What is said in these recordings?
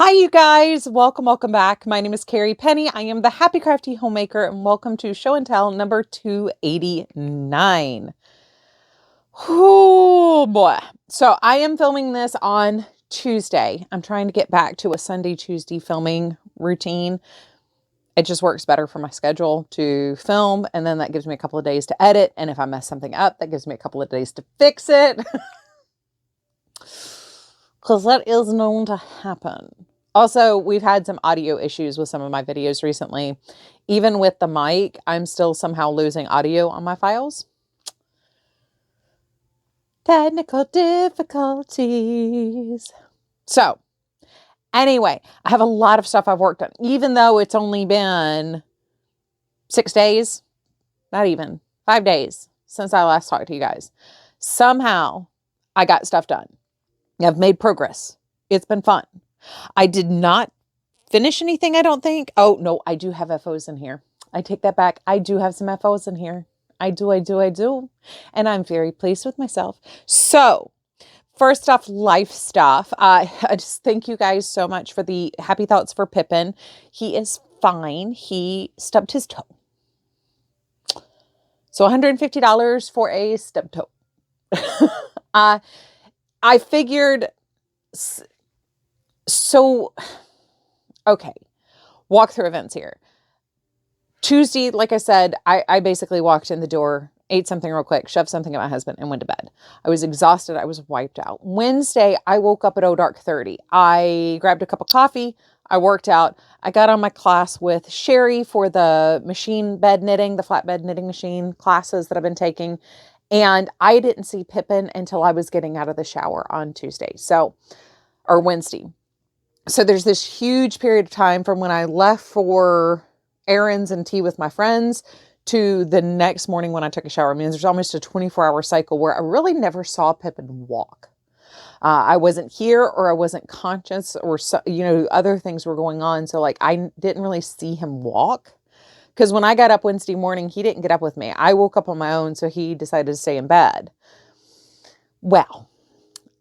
Hi, you guys. Welcome back. My name is Carrie Penny. I am the Happy Crafty Homemaker, and welcome to Show and Tell number 289. Oh boy. So I am filming this on Tuesday. I'm trying to get back to a Sunday, Tuesday filming routine. It just works better for my schedule to film, and then that gives me a couple of days to edit. And if I mess something up, that gives me a couple of days to fix it. Because that is known to happen. Also, we've had some audio issues with some of my videos recently. Even with the mic, I'm still somehow losing audio on my files. Technical difficulties. So, anyway, I have a lot of stuff I've worked on, even though it's only been 6 days, not even 5 days since I last talked to you guys. Somehow, I got stuff done. I've made progress. It's been fun. I did not finish anything, I don't think. Oh, no, I do have FOs in here. I take that back. I do have some FOs in here. I do. And I'm very pleased with myself. So, first off, life stuff. I just thank you guys so much for the happy thoughts for Pippen. He is fine. He stubbed his toe. So $150 for a stub toe. I figured... So, okay, walkthrough events here. Tuesday, like I said, I basically walked in the door, ate something real quick, shoved something at my husband, and went to bed. I was exhausted. I was wiped out. Wednesday, I woke up at dark 30. I grabbed a cup of coffee. I worked out. I got on my class with Sherry for the machine bed knitting, the flatbed knitting machine classes that I've been taking. And I didn't see Pippen until I was getting out of the shower on Tuesday. Or Wednesday. So there's this huge period of time from when I left for errands and tea with my friends to the next morning when I took a shower. I mean, there's almost a 24-hour cycle where I really never saw Pippen walk. I wasn't here, or I wasn't conscious, or other things were going on. So like I didn't really see him walk. Because when I got up Wednesday morning, he didn't get up with me. I woke up on my own, so he decided to stay in bed. Well,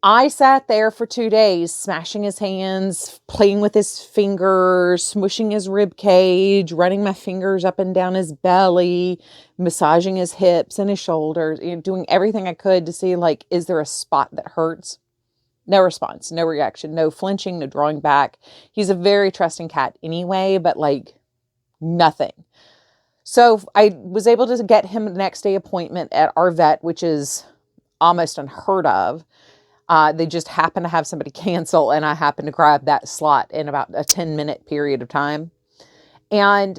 I sat there for 2 days, smashing his hands, playing with his fingers, smushing his rib cage, running my fingers up and down his belly, massaging his hips and his shoulders, doing everything I could to see, like, is there a spot that hurts? No response, no reaction, no flinching, no drawing back. He's a very trusting cat anyway, but like nothing. So I was able to get him a next day appointment at our vet, which is almost unheard of. They just happened to have somebody cancel, and I happened to grab that slot in about a 10-minute period of time. And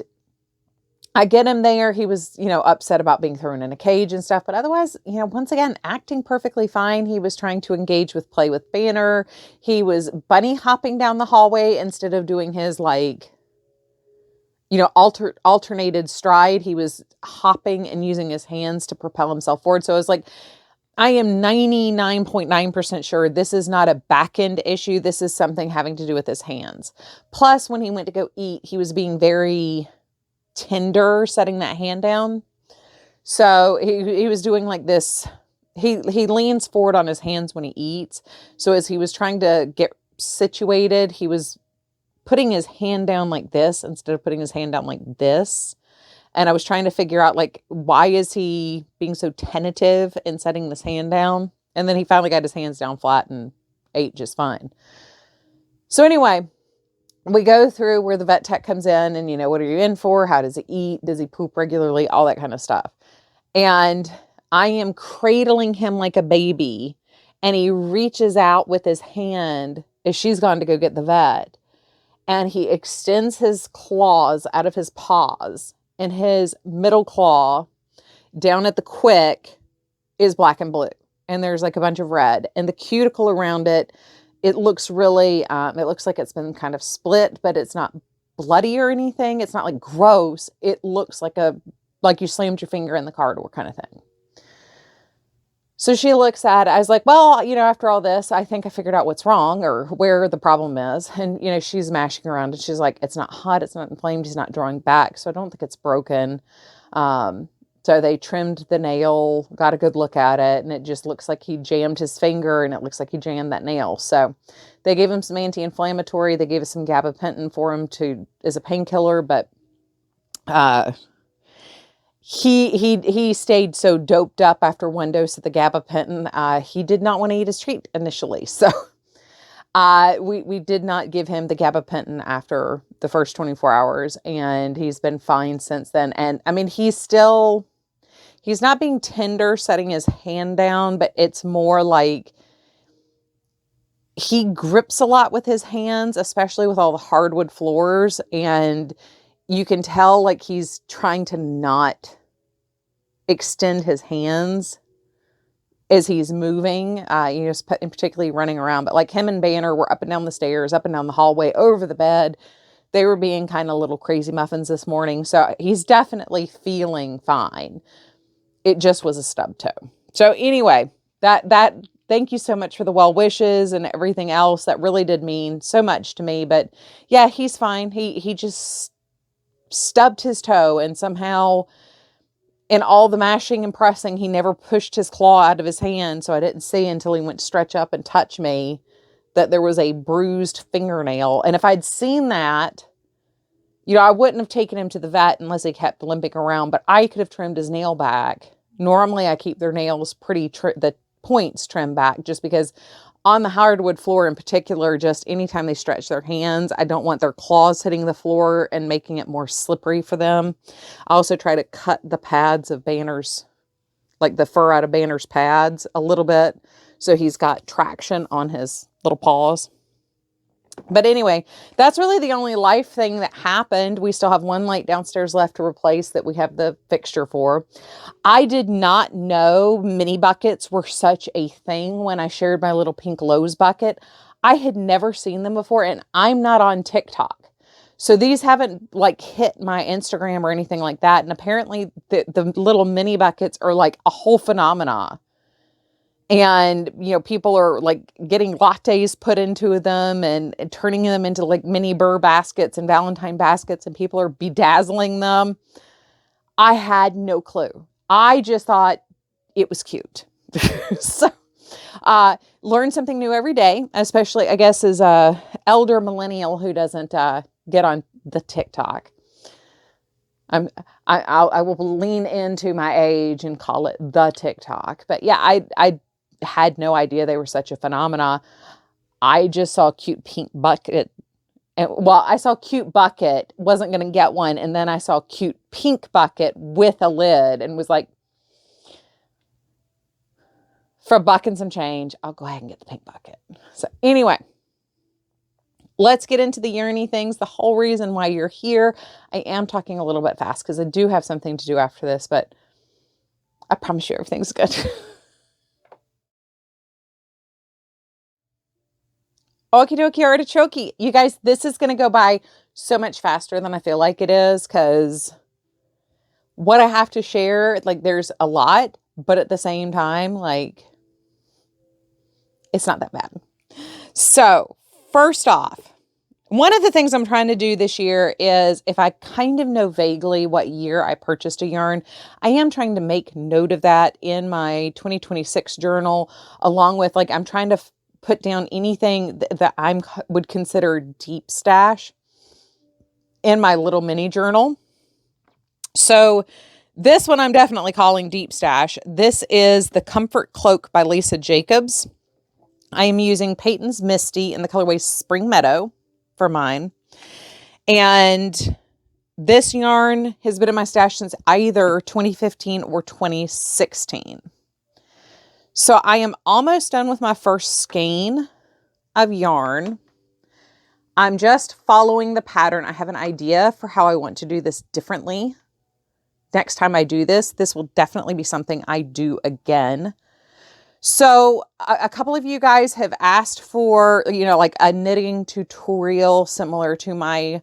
I get him there. He was, upset about being thrown in a cage and stuff, but otherwise, once again, acting perfectly fine. He was trying to engage with play with Banner. He was bunny hopping down the hallway instead of doing his alternated stride. He was hopping and using his hands to propel himself forward. So I was like, I am 99.9% sure this is not a back end issue. This is something having to do with his hands. Plus, when he went to go eat, he was being very tender, setting that hand down. So he was doing like this. He leans forward on his hands when he eats. So as he was trying to get situated, he was putting his hand down like this instead of putting his hand down like this. And I was trying to figure out, like, why is he being so tentative in setting this hand down? And then he finally got his hands down flat and ate just fine. So anyway, we go through where the vet tech comes in and, what are you in for? How does he eat? Does he poop regularly? All that kind of stuff. And I am cradling him like a baby. And he reaches out with his hand as she's gone to go get the vet. And he extends his claws out of his paws. And his middle claw down at the quick is black and blue. And there's like a bunch of red. And the cuticle around it, it looks really, it looks like it's been kind of split, but it's not bloody or anything. It's not like gross. It looks like you slammed your finger in the car door kind of thing. So she looks at it. I was like, well, after all this, I think I figured out what's wrong or where the problem is. And, she's mashing around and she's like, it's not hot. It's not inflamed. He's not drawing back. So I don't think it's broken. So So they trimmed the nail, got a good look at it, and it just looks like he jammed his finger, and it looks like he jammed that nail. So they gave him some anti-inflammatory. They gave us some gabapentin for him as a painkiller, but he stayed so doped up after one dose of the gabapentin. He did not want to eat his treat initially. So we did not give him the gabapentin after the first 24 hours, and he's been fine since then. And I mean, he's not being tender setting his hand down, but it's more like he grips a lot with his hands, especially with all the hardwood floors. And you can tell like he's trying to not extend his hands as he's moving, particularly running around. But like him and Banner were up and down the stairs, up and down the hallway, over the bed. They were being kind of little crazy muffins this morning. So he's definitely feeling fine. It just was a stub toe. So anyway, thank you so much for the well wishes and everything else. That really did mean so much to me. But yeah, he's fine. He just stubbed his toe, and somehow in all the mashing and pressing, he never pushed his claw out of his hand. So I didn't see until he went to stretch up and touch me that there was a bruised fingernail. And if I'd seen that, I wouldn't have taken him to the vet unless he kept limping around, but I could have trimmed his nail back. Normally I keep their nails the points trimmed back, just because on the hardwood floor in particular, just anytime they stretch their hands, I don't want their claws hitting the floor and making it more slippery for them. I also try to cut the pads of Banner's, like the fur out of Banner's pads a little bit, so he's got traction on his little paws. But anyway, that's really the only life thing that happened. We still have one light downstairs left to replace that we have the fixture for. I did not know mini buckets were such a thing when I shared my little pink Lowe's bucket. I had never seen them before, and I'm not on TikTok. So these haven't like hit my Instagram or anything like that. And apparently the little mini buckets are like a whole phenomena. And, people are like getting lattes put into them and turning them into like mini Burr baskets and Valentine baskets, and people are bedazzling them. I had no clue. I just thought it was cute. So, learn something new every day, especially I guess as a elder millennial who doesn't, get on the TikTok. I will lean into my age and call it the TikTok. But yeah, I had no idea they were such a phenomena. I just saw a cute pink bucket. I saw cute bucket, wasn't going to get one. And then I saw cute pink bucket with a lid and was like, for a buck and some change, I'll go ahead and get the pink bucket. So anyway, let's get into the yarny things. The whole reason why you're here. I am talking a little bit fast because I do have something to do after this, but I promise you everything's good. Okie dokie artichoke. You guys, this is going to go by so much faster than I feel like it is, because what I have to share, like there's a lot, but at the same time, like it's not that bad. So first off, one of the things I'm trying to do this year is, if I kind of know vaguely what year I purchased a yarn, I am trying to make note of that in my 2026 journal, along with like, I'm trying to put down anything that I would consider deep stash in my little mini journal. So this one I'm definitely calling deep stash. This is the Comfort Cloak by Lisa Jacobs. I am using Peyton's Misty in the colorway Spring Meadow for mine. And this yarn has been in my stash since either 2015 or 2016. So I am almost done with my first skein of yarn. I'm just following the pattern. I have an idea for how I want to do this differently. Next time I do this, this will definitely be something I do again. So a couple of you guys have asked for, like a knitting tutorial similar to my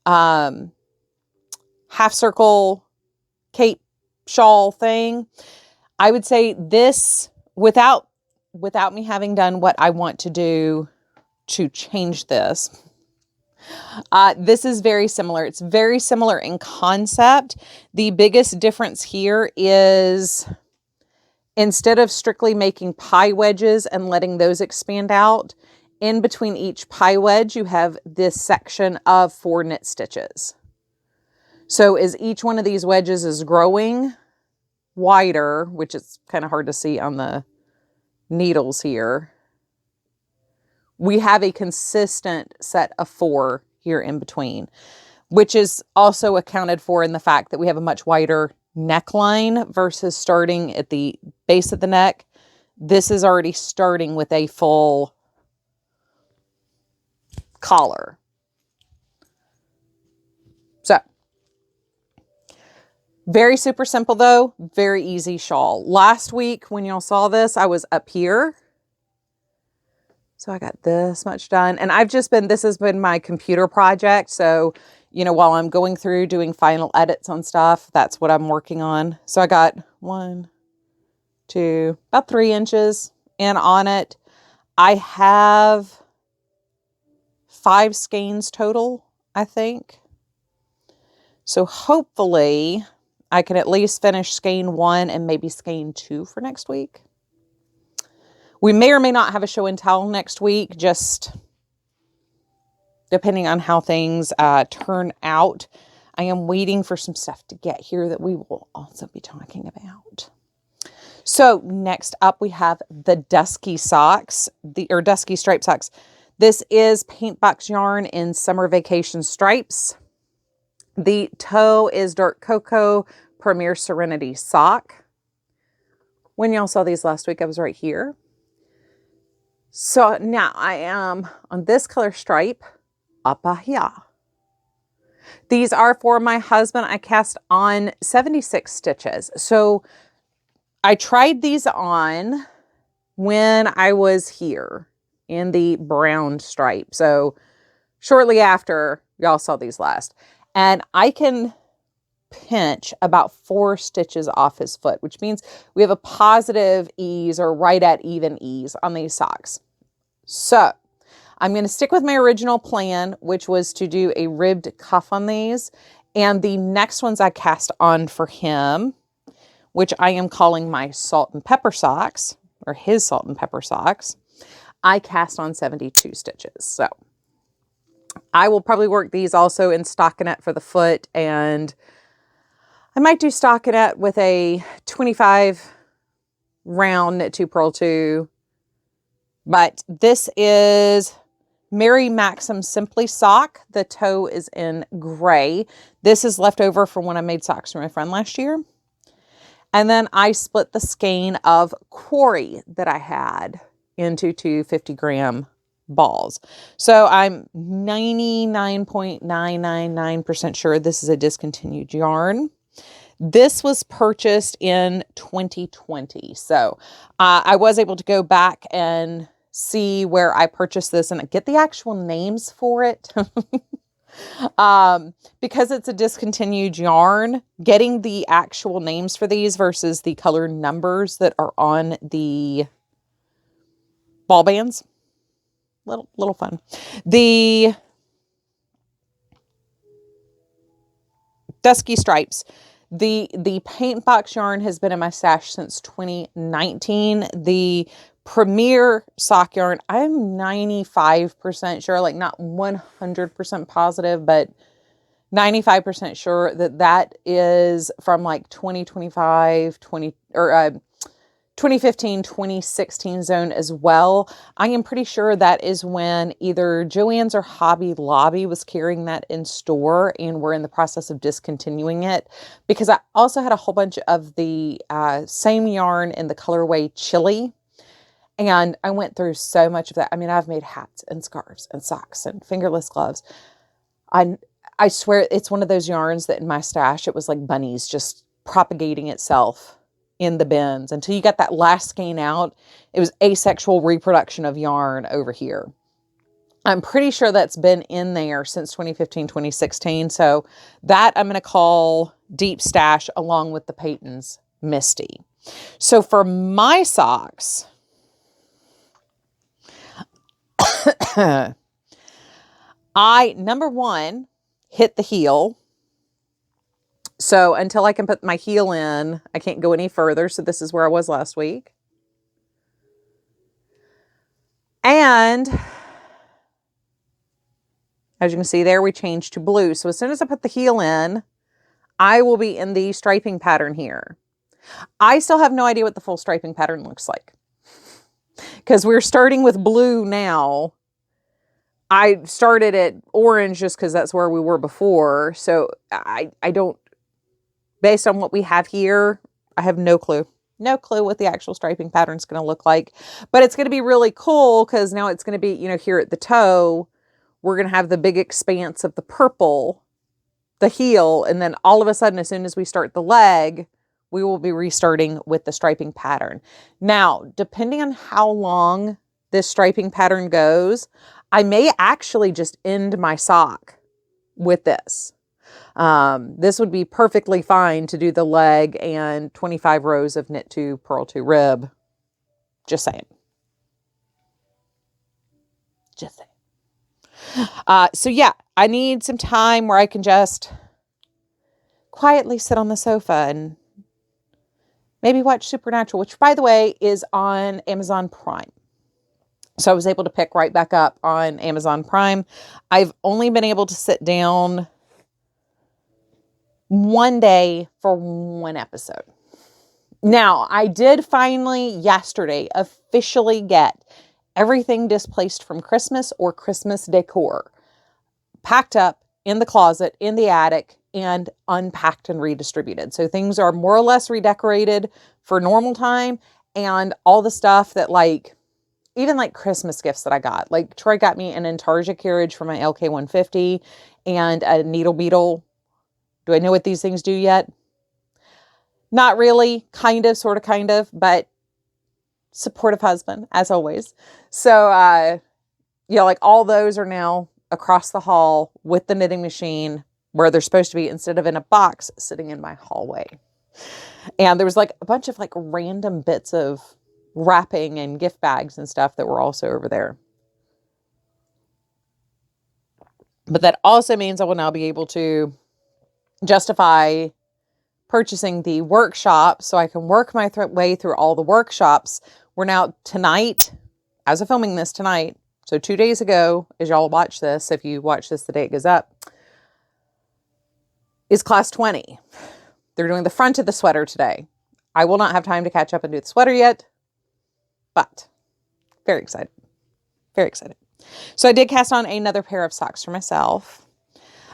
half circle cape shawl thing. I would say this, without me having done what I want to do to change this, This is very similar. It's very similar in concept. The biggest difference here is instead of strictly making pie wedges and letting those expand out, in between each pie wedge, you have this section of 4 knit stitches. So as each one of these wedges is growing wider, which is kind of hard to see on the needles here, we have a consistent set of 4 here in between, which is also accounted for in the fact that we have a much wider neckline versus starting at the base of the neck. This is already starting with a full collar. So, very super simple though, very easy shawl. Last week when y'all saw this, I was up here. So I got this much done, and this has been my computer project. So, you know, while I'm going through doing final edits on stuff, that's what I'm working on. So I got 1, 2, about 3 inches in on it. I have 5 skeins total, I think. So hopefully I can at least finish skein 1 and maybe skein 2 for next week. We may or may not have a show and tell next week, just depending on how things turn out. I am waiting for some stuff to get here that we will also be talking about. So next up we have the Dusky socks, or Dusky stripe socks. This is Paint Box yarn in Summer Vacation Stripes. The toe is Dark Cocoa Premier Serenity sock. When y'all saw these last week, I was right here. So now I am on this color stripe up here. These are for my husband. I cast on 76 stitches. So I tried these on when I was here in the brown stripe. So shortly after y'all saw these last. And I can pinch about 4 stitches off his foot, which means we have a positive ease or right at even ease on these socks. So I'm going to stick with my original plan, which was to do a ribbed cuff on these. And the next ones I cast on for him, which I am calling my salt and pepper socks, or his salt and pepper socks, I cast on 72 stitches. So I will probably work these also in stockinette for the foot, and I might do stockinette with a 25 round knit 2 purl 2. But this is Mary Maxim Simply sock. The toe is in gray. This is left over from when I made socks for my friend last year. And then I split the skein of Quarry that I had into 2 50-gram balls. So I'm 99.999% sure this is a discontinued yarn. This was purchased in 2020. So I was able to go back and see where I purchased this and get the actual names for it. Because it's a discontinued yarn, getting the actual names for these versus the color numbers that are on the ball bands, little fun. The Dusky stripes. The paint box yarn has been in my stash since 2019. The Premier sock yarn, I'm 95% sure, like not 100% positive, but 95% sure that is from like 2015, 2016 zone as well. I am pretty sure that is when either Joann's or Hobby Lobby was carrying that in store and we're in the process of discontinuing it, because I also had a whole bunch of the same yarn in the colorway Chili. And I went through so much of that. I mean, I've made hats and scarves and socks and fingerless gloves. I swear it's one of those yarns that in my stash, it was like bunnies just propagating itself in the bins until you got that last skein out. It was asexual reproduction of yarn over here. I'm pretty sure that's been in there since 2015, 2016. So that I'm going to call deep stash along with the Peyton's Misty. So for my socks, Number one, hit the heel. So until I can put my heel in, I can't go any further. So this is where I was last week. And as you can see there, we changed to blue. So as soon as I put the heel in, I will be in the striping pattern here. I still have no idea what the full striping pattern looks like, because we're starting with blue now. I started at orange just because that's where we were before. So I don't, based on what we have here, I have no clue. No clue what the actual striping pattern is going to look like. But it's going to be really cool because now it's going to be, you know, here at the toe, we're going to have the big expanse of the purple, the heel, and then all of a sudden, as soon as we start the leg, we will be restarting with the striping pattern. Now, depending on how long this striping pattern goes, I may actually just end my sock with this. This would be perfectly fine to do the leg and 25 rows of knit 2, purl 2 rib. Just saying. Just saying. So yeah, I need some time where I can just quietly sit on the sofa and maybe watch Supernatural, which, by the way, is on Amazon Prime. So I was able to pick right back up on Amazon Prime. I've only been able to sit down one day for one episode. Now, I did finally yesterday officially get everything displaced from Christmas or Christmas decor packed up in the closet, in the attic, and unpacked and redistributed. So things are more or less redecorated for normal time, and all the stuff that, like, even like Christmas gifts that I got. Like Troy got me an Intarsia carriage for my LK150 and a needle beetle. Do I know what these things do yet? Not really, kind of, sort of, kind of, but supportive husband, as always. So, yeah, like all those are now across the hall with the knitting machine where they're supposed to be, instead of in a box sitting in my hallway. And there was like a bunch of like random bits of wrapping and gift bags and stuff that were also over there. But that also means I will now be able to justify purchasing the workshop so I can work my way through all the workshops. We're now tonight, as of filming this tonight, so 2 days ago, as y'all watch this, if you watch this the day it goes up, is class 20. They're doing the front of the sweater today. I will not have time to catch up and do the sweater yet, but very excited. Very excited. So I did cast on another pair of socks for myself.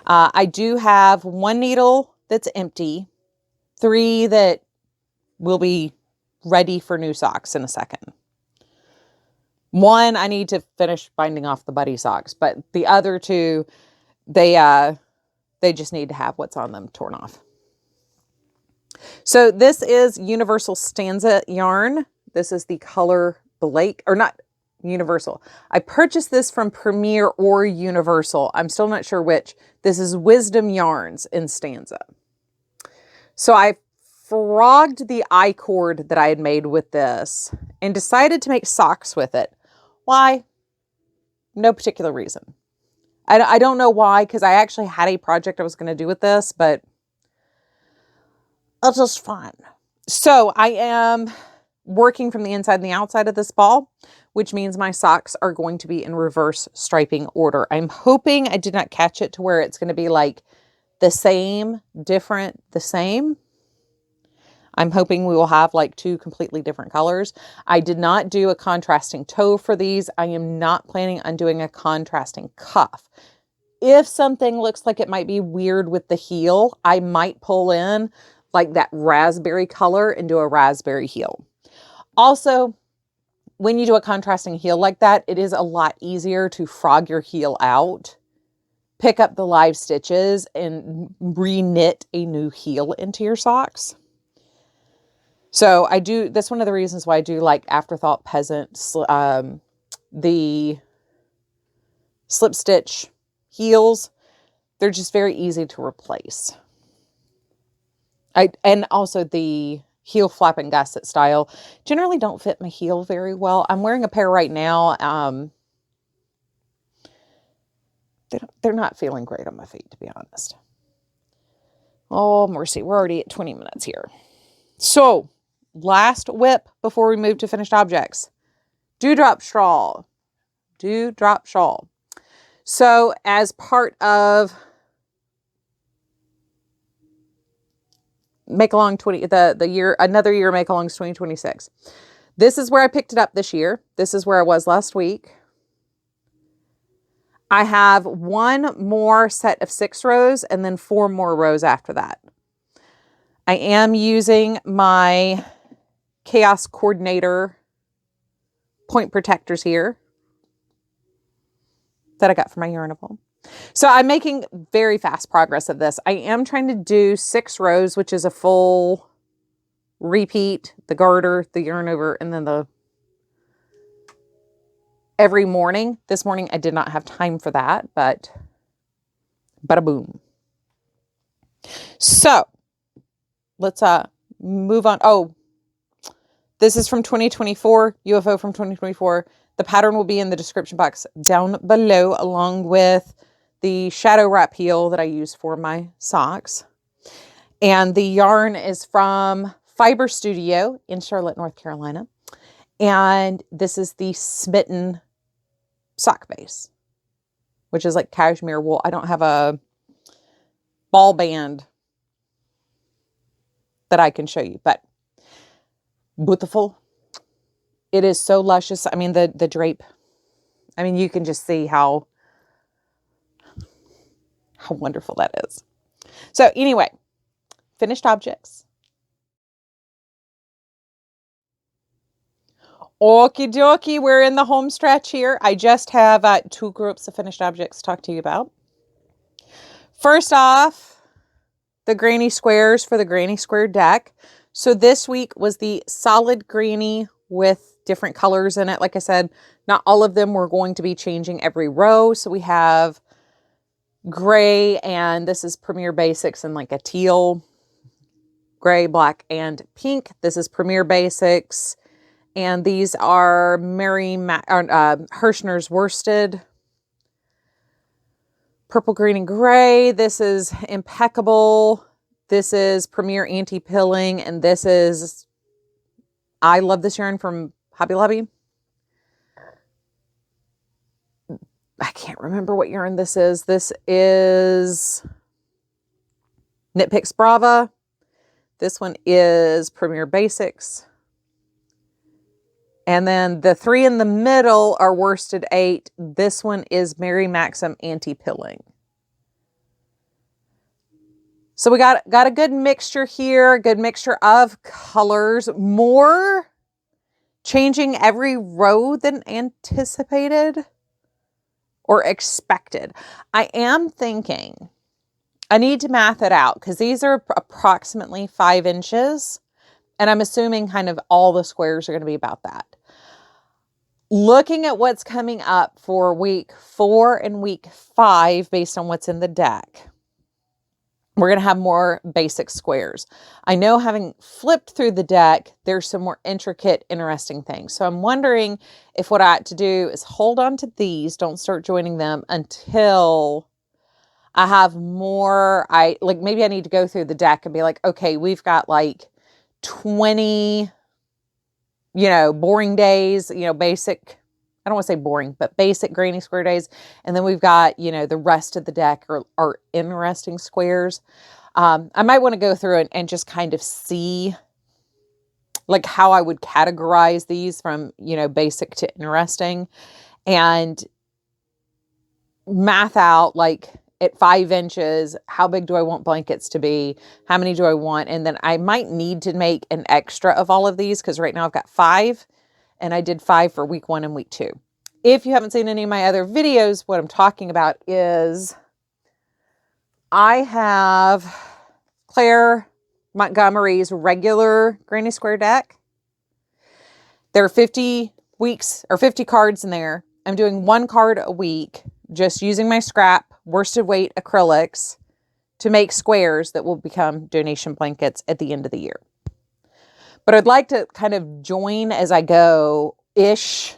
I do have one needle that's empty, 3 that will be ready for new socks in a second. One, I need to finish binding off the buddy socks, but the other 2, they just need to have what's on them torn off. So this is Universal Stanza yarn. This is the color Blake, or not Universal. I purchased this from Premier or Universal. I'm still not sure which. This is Wisdom Yarns in Stanza. So I frogged the I-cord that I had made with this and decided to make socks with it. Why? No particular reason. I don't know why, because I actually had a project I was going to do with this, but it's just fun. So I am working from the inside and the outside of this ball, which means my socks are going to be in reverse striping order. I'm hoping I did not catch it to where it's going to be like the same, different, the same. I'm hoping we will have like 2 completely different colors. I did not do a contrasting toe for these. I am not planning on doing a contrasting cuff. If something looks like it might be weird with the heel, I might pull in like that raspberry color and do a raspberry heel. Also, when you do a contrasting heel like that, it is a lot easier to frog your heel out, pick up the live stitches, and re-knit a new heel into your socks. So I do, that's one of the reasons why I do like Afterthought Peasants, the slip stitch heels. They're just very easy to replace. And also the heel flap and gusset style generally don't fit my heel very well. I'm wearing a pair right now. they're not feeling great on my feet, to be honest. Oh, mercy. We're already at 20 minutes here. So, last WIP before we move to finished objects. Dewdrop shawl. Dewdrop shawl. So, as part of Make Along the year, another year Make Alongs 2026. This is where I picked it up this year. This is where I was last week. I have one more set of 6 rows and then 4 more rows after that. I am using my Chaos Coordinator point protectors here that I got from my Yarnable. So I'm making very fast progress of this. I am trying to do 6 rows, which is a full repeat, the garter, the yarn over, and then every morning. This morning I did not have time for that, but bada boom. So let's move on. Oh, this is from 2024, UFO from 2024. The pattern will be in the description box down below, along with the shadow wrap heel that I use for my socks. And the yarn is from Fiber Studio in Charlotte, North Carolina. And this is the Smitten sock base, which is like cashmere wool. I don't have a ball band that I can show you, but beautiful. It is so luscious. I mean, the drape, I mean, you can just see how wonderful that is. So anyway, finished objects. Okie dokie, we're in the home stretch here. I just have 2 groups of finished objects to talk to you about. First off, the granny squares for the granny square deck. So this week was the solid granny with different colors in it. Like I said, not all of them were going to be changing every row. So we have gray, and this is Premier Basics and like a teal, gray, black, and pink. This is Premier Basics. And these are Hirschner's worsted. Purple, green, and gray. This is Impeccable. This is Premier Anti-Pilling. And this is, I love this yarn from Hobby Lobby. I can't remember what yarn this is. This is Knit Picks Brava. This one is Premier Basics. And then the 3 in the middle are Worsted 8. This one is Mary Maxim Anti-Pilling. So we got a good mixture here, a good mixture of colors. More changing every row than anticipated or expected. I am thinking I need to math it out because these are approximately 5 inches. And I'm assuming kind of all the squares are going to be about that. Looking at what's coming up for week 4 and week 5, based on what's in the deck, we're going to have more basic squares. I know, having flipped through the deck, there's some more intricate, interesting things. So I'm wondering if what I ought to do is hold on to these, don't start joining them until I have more. Maybe I need to go through the deck and be like, okay, we've got like 20, boring days, basic, I don't want to say boring, but basic granny square days. And then we've got, the rest of the deck are interesting squares. I might want to go through and just kind of see like how I would categorize these from, basic to interesting, and math out like at 5 inches, how big do I want blankets to be? How many do I want? And then I might need to make an extra of all of these because right now I've got 5, and I did 5 for week 1 and week 2. If you haven't seen any of my other videos, what I'm talking about is I have Claire Montgomery's regular granny square deck. There are 50 weeks or 50 cards in there. I'm doing 1 card a week, just using my scrap worsted weight acrylics to make squares that will become donation blankets at the end of the year. But I'd like to kind of join as I go ish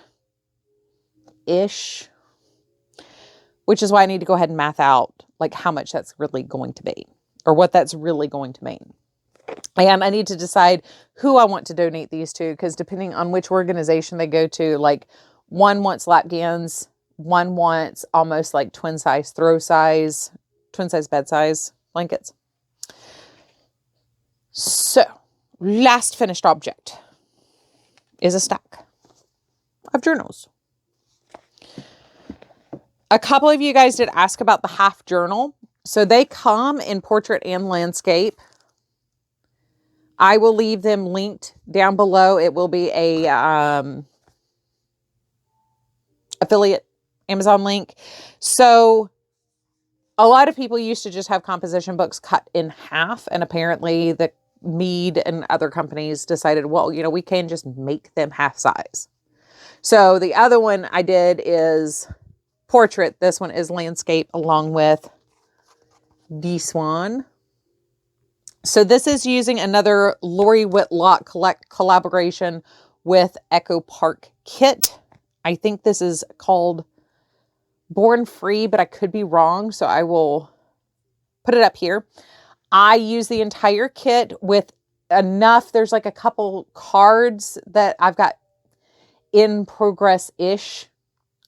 which is why I need to go ahead and math out like how much that's really going to be or what that's really going to mean. And I need to decide who I want to donate these to, because depending on which organization they go to, like one wants lap gans, one wants almost like twin size bed size blankets. So last finished object is a stack of journals. A couple of you guys did ask about the half journal. So they come in portrait and landscape. I will leave them linked down below. It will be a affiliate Amazon link. So a lot of people used to just have composition books cut in half, and apparently the Mead and other companies decided, well, you know, we can just make them half size. So the other one I did is portrait. This one is landscape along with this one. So this is using another Lori Whitlock collaboration with Echo Park Kit. I think this is called Born Free, but I could be wrong. So I will put it up here. I use the entire kit with enough. There's like a couple cards that I've got in progress-ish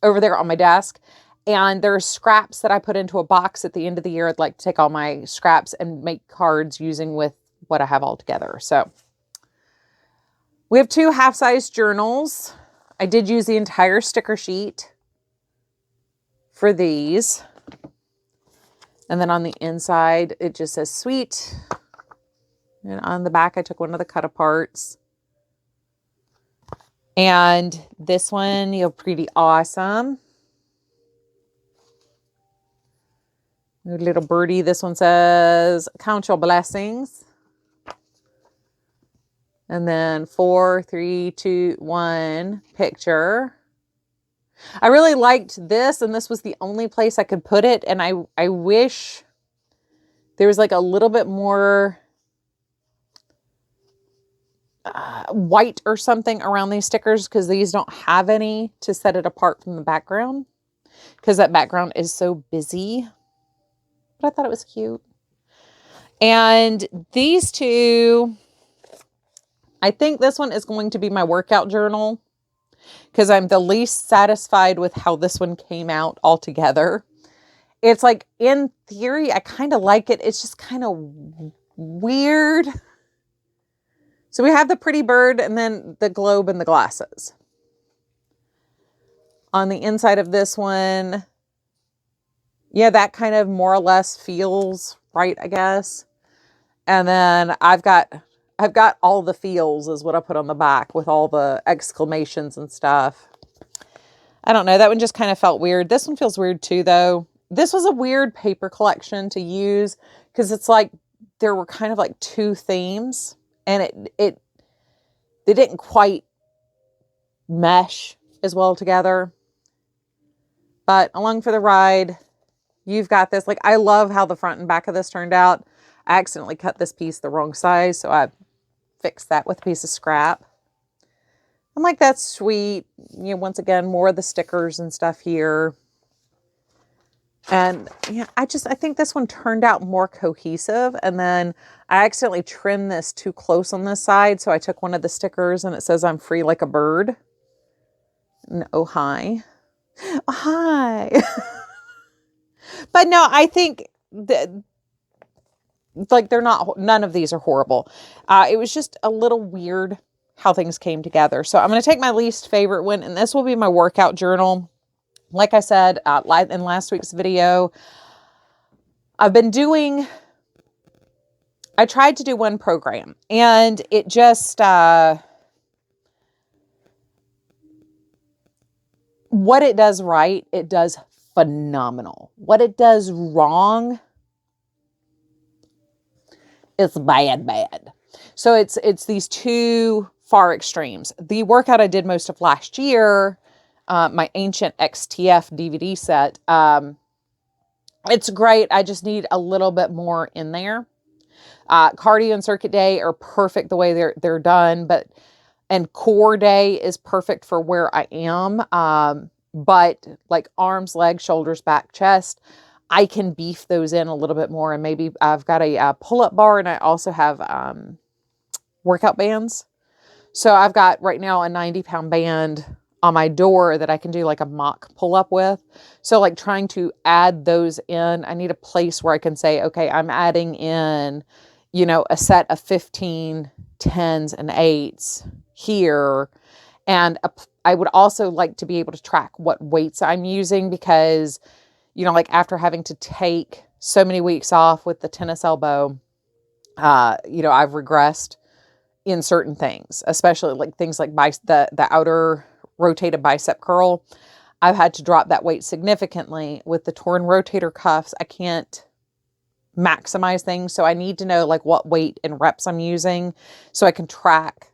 over there on my desk. And there's scraps that I put into a box at the end of the year. I'd like to take all my scraps and make cards using with what I have all together. So we have 2 half-size journals. I did use the entire sticker sheet for these. And then on the inside, it just says sweet. And on the back, I took one of the cut aparts. And this one, you know, pretty awesome. Little birdie. This one says, count your blessings. And then 4, 3, 2, 1 picture. I really liked this, and this was the only place I could put it. And I wish there was like a little bit more white or something around these stickers, because these don't have any to set it apart from the background, because that background is so busy. But I thought it was cute. And these two, I think this one is going to be my workout journal, because I'm the least satisfied with how this one came out altogether. It's like, in theory, I kind of like it. It's just kind of weird. So we have the pretty bird and then the globe and the glasses. On the inside of this one, yeah, that kind of more or less feels right, I guess. And then I've got all the feels is what I put on the back with all the exclamations and stuff. I don't know. That one just kind of felt weird. This one feels weird too, though. This was a weird paper collection to use, because it's like there were kind of like 2 themes, and they didn't quite mesh as well together. But along for the ride, you've got this. Like, I love how the front and back of this turned out. I accidentally cut this piece the wrong size, so I fixed that with a piece of scrap. I'm like, that's sweet. You know, once again, more of the stickers and stuff here. And yeah, I think this one turned out more cohesive. And then I accidentally trimmed this too close on this side. So I took one of the stickers and it says, I'm free like a bird. And oh, hi. Oh, hi. But no, I think that, like, none of these are horrible. It was just a little weird how things came together. So I'm going to take my least favorite one, and this will be my workout journal. Like I said, in last week's video, I tried to do one program, and it just, what it does right, it does phenomenal. What it does wrong, it's bad. So it's these 2 far extremes. The workout I did most of last year, my Ancient XTF DVD set, it's great. I just need a little bit more in there. Cardio and circuit day are perfect the way they're done, and core day is perfect for where I am. but like arms, legs, shoulders, back, chest, I can beef those in a little bit more. And maybe I've got a pull-up bar, and I also have workout bands. So I've got right now a 90-pound band on my door that I can do like a mock pull-up with. So like trying to add those in, I need a place where I can say, okay, I'm adding in, you know, a set of 15 10s and 8s here. And I would also like to be able to track what weights I'm using, because, you know, like after having to take so many weeks off with the tennis elbow, you know, I've regressed in certain things, especially like things like the outer rotated bicep curl. I've had to drop that weight significantly with the torn rotator cuffs. I can't maximize things. So I need to know like what weight and reps I'm using so I can track,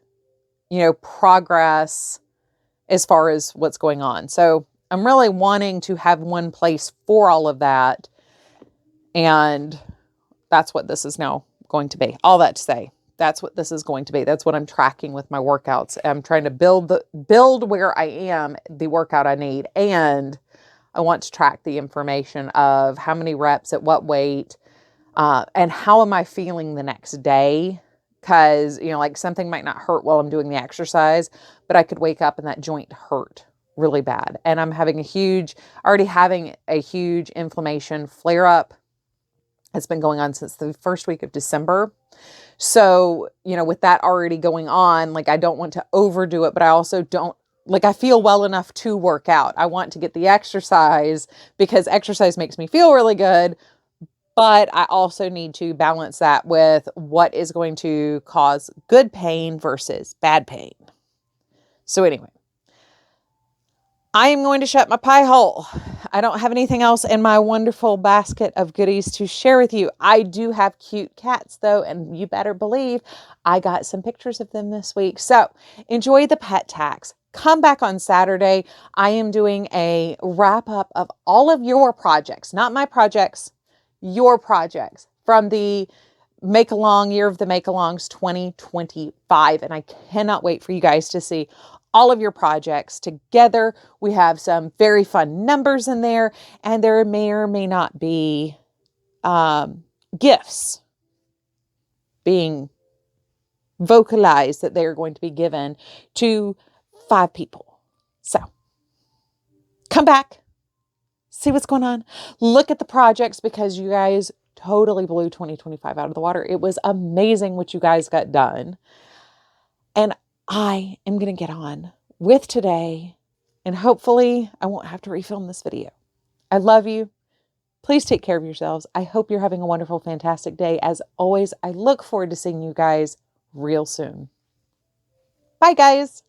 you know, progress as far as what's going on. So I'm really wanting to have one place for all of that. And that's what this is now going to be. All that to say, that's what this is going to be. That's what I'm tracking with my workouts. I'm trying to build where I am, the workout I need. And I want to track the information of how many reps at what weight, and how am I feeling the next day? Because, you know, like something might not hurt while I'm doing the exercise, but I could wake up and that joint hurt really bad. And I'm already having a huge inflammation flare up. It's been going on since the first week of December. So, you know, with that already going on, like I don't want to overdo it, but I also don't, like I feel well enough to work out. I want to get the exercise because exercise makes me feel really good. But I also need to balance that with what is going to cause good pain versus bad pain. So anyway, I am going to shut my pie hole. I don't have anything else in my wonderful basket of goodies to share with you. I do have cute cats though, and you better believe I got some pictures of them this week. So enjoy the pet tax. Come back on Saturday. I am doing a wrap up of all of your projects, not my projects, your projects from the Make Along, Year of the Make Alongs 2025. And I cannot wait for you guys to see all of your projects together. We have some very fun numbers in there, and there may or may not be gifts being vocalized that they are going to be given to 5 people. So come back, see what's going on, look at the projects, because you guys totally blew 2025 out of the water. It was amazing what you guys got done. And I am going to get on with today, and hopefully I won't have to refilm this video. I love you. Please take care of yourselves. I hope you're having a wonderful, fantastic day. As always, I look forward to seeing you guys real soon. Bye, guys.